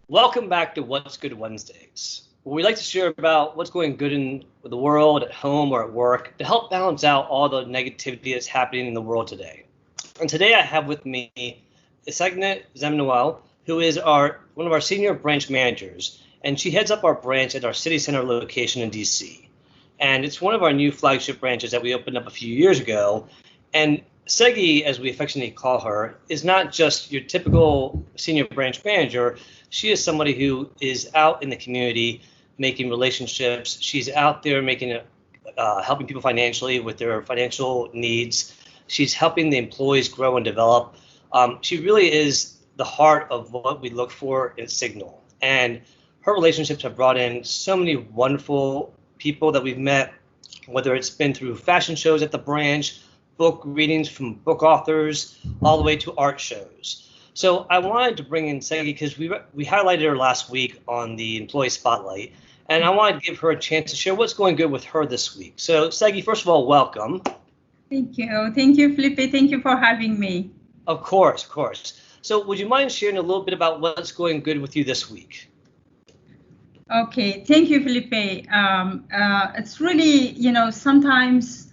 Welcome back to What's Good Wednesdays, where we like to share about what's going good in the world, at home or at work, to help balance out all the negativity that's happening in the world today. And today I have with me Etsegenet Zamanuel, who is one of our senior branch managers, and she heads up our branch at our city center location in DC. And it's one of our new flagship branches that we opened up a few years ago. And Seguí, as we affectionately call her, is not just your typical senior branch manager. She is somebody who is out in the community making relationships. She's out there helping people financially with their financial needs. She's helping the employees grow and develop. She really is the heart of what we look for in Signal. And her relationships have brought in so many wonderful people that we've met, whether it's been through fashion shows at the branch, book readings from book authors, all the way to art shows. So I wanted to bring in Seguí because we highlighted her last week on the Employee Spotlight, and I wanted to give her a chance to share what's going good with her this week. So Seguí, first of all, welcome. Thank you. Thank you, Felipe. Thank you for having me. Of course, of course. So would you mind sharing a little bit about what's going good with you this week? Okay. Thank you, Felipe. It's really, sometimes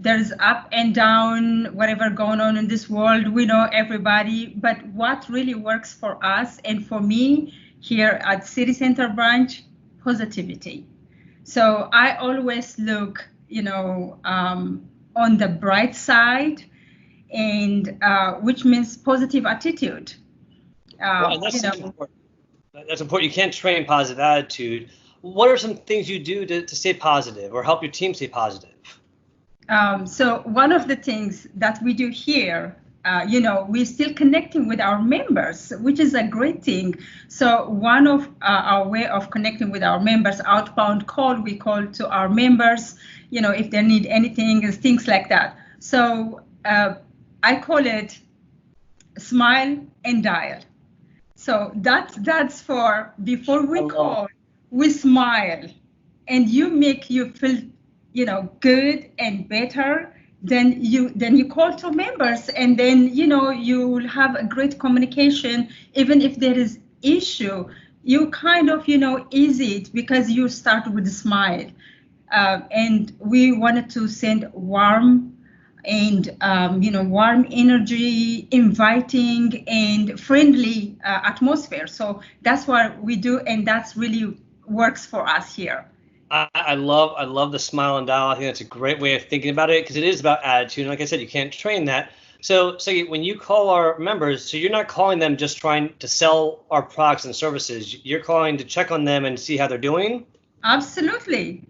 there's up and down, whatever going on in this world. We know everybody, but what really works for us and for me here at City Center Branch, positivity. So I always look, on the bright side, and which means positive attitude. Well, that's important. That's important. You can't train positive attitude. What are some things you do to stay positive or help your team stay positive? So one of the things that we do here, we're still connecting with our members, which is a great thing. So one of our way of connecting with our members, outbound call, we call to our members, if they need anything, things like that. So I call it smile and dial. So that's for before we call, we smile, and you feel good and better, then you call to members, and then you will have a great communication. Even if there is issue, you kind of ease it because you start with a smile. And we wanted to send warm and warm energy, inviting and friendly atmosphere. So that's what we do, and that's really works for us here. I love the smile and dial. I think that's a great way of thinking about it because it is about attitude. And like I said, you can't train that. So when you call our members, so you're not calling them just trying to sell our products and services. You're calling to check on them and see how they're doing? Absolutely.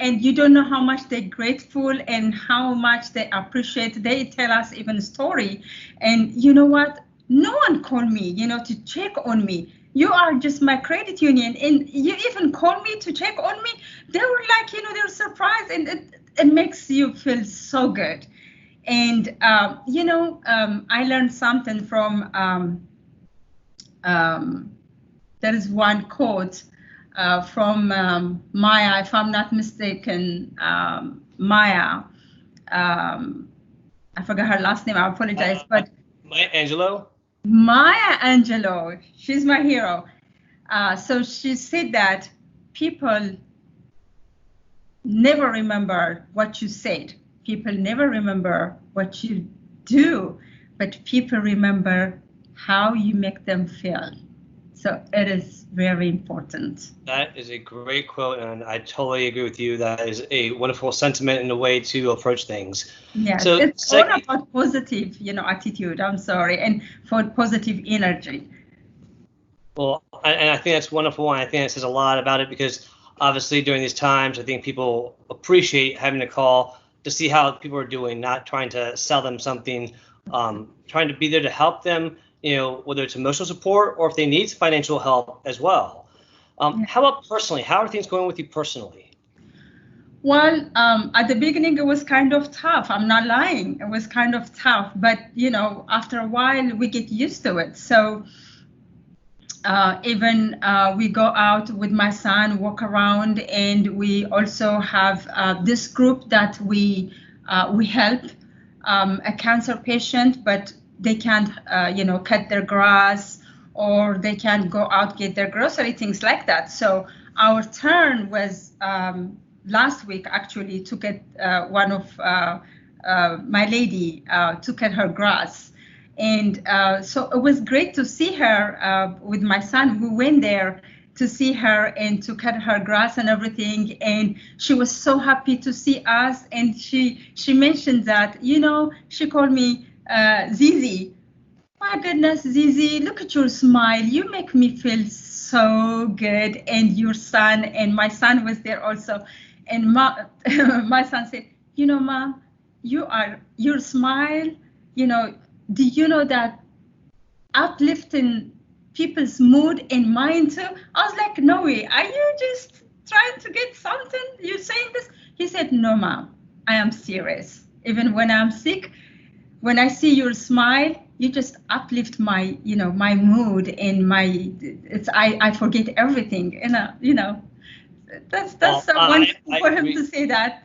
And you don't know how much they're grateful and how much they appreciate. They tell us even a story. And you know what? No one called me, to check on me. You are just my credit union, and you even call me to check on me. They were like, they're surprised, and it makes you feel so good. And, I learned something from, there is one quote from Maya, if I'm not mistaken, Maya, I forgot her last name, I apologize, but Maya Angelou? Maya Angelou, she's my hero. So she said that people never remember what you said. People never remember what you do, but people remember how you make them feel. So it is very important. That is a great quote, and I totally agree with you. That is a wonderful sentiment and a way to approach things. Yes, so it's all about positive, attitude. I'm sorry, and for positive energy. Well, and I think that's wonderful, and I think it says a lot about it because obviously during these times, I think people appreciate having a call to see how people are doing, not trying to sell them something, trying to be there to help them. Whether it's emotional support or if they need financial help as well. How about personally? How are things going with you personally? Well, at the beginning, it was kind of tough. I'm not lying. It was kind of tough. But, after a while, we get used to it. So even we go out with my son, walk around, and we also have this group that we help a cancer patient, but they can't, cut their grass or they can't go out, get their grocery, things like that. So our turn was last week actually to get one of my lady to cut her grass. And so it was great to see her with my son. We went there to see her and to cut her grass and everything. And she was so happy to see us. And she mentioned that, you know, she called me Zizi. My goodness, Zizi, look at your smile. You make me feel so good. And your son, and my son was there also. And my son said, you know, Mom, your smile, you know, do you know that uplifting people's mood and mine too? I was like, no way. Are you just trying to get something? You saying this? He said, no, Mom, I am serious. Even when I'm sick, when I see your smile, you just uplift my, you know, my mood and my, I forget everything. And, you know, that's one for him to say that.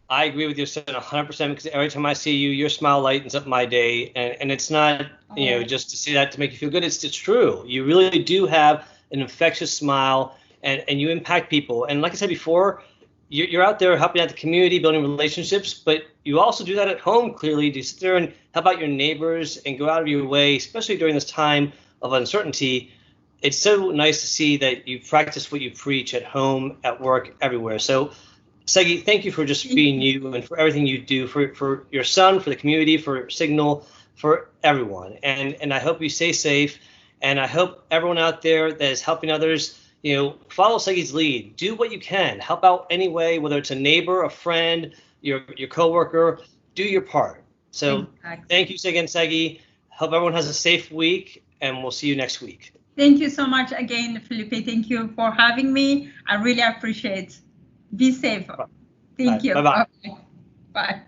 I agree with your son 100% because every time I see you, your smile lightens up my day. And it's not, you know, just to see that to make you feel good. It's true. You really do have an infectious smile and you impact people. And like I said before, you're out there helping out the community, building relationships, but you also do that at home clearly. Do you sit there and help out your neighbors and go out of your way, especially during this time of uncertainty. It's so nice to see that you practice what you preach at home, at work, everywhere. So Seguí, thank you for just being you and for everything you do for your son, for the community, for Signal, for everyone. And I hope you stay safe. And I hope everyone out there that is helping others, you know, follow Seguí's lead. Do what you can. Help out anyway, whether it's a neighbor, a friend, your coworker. Do your part. So thank you again, Seguí. Hope everyone has a safe week, and we'll see you next week. Thank you so much again, Felipe. Thank you for having me. I really appreciate it. Be safe. Thank you. Bye-bye. Bye.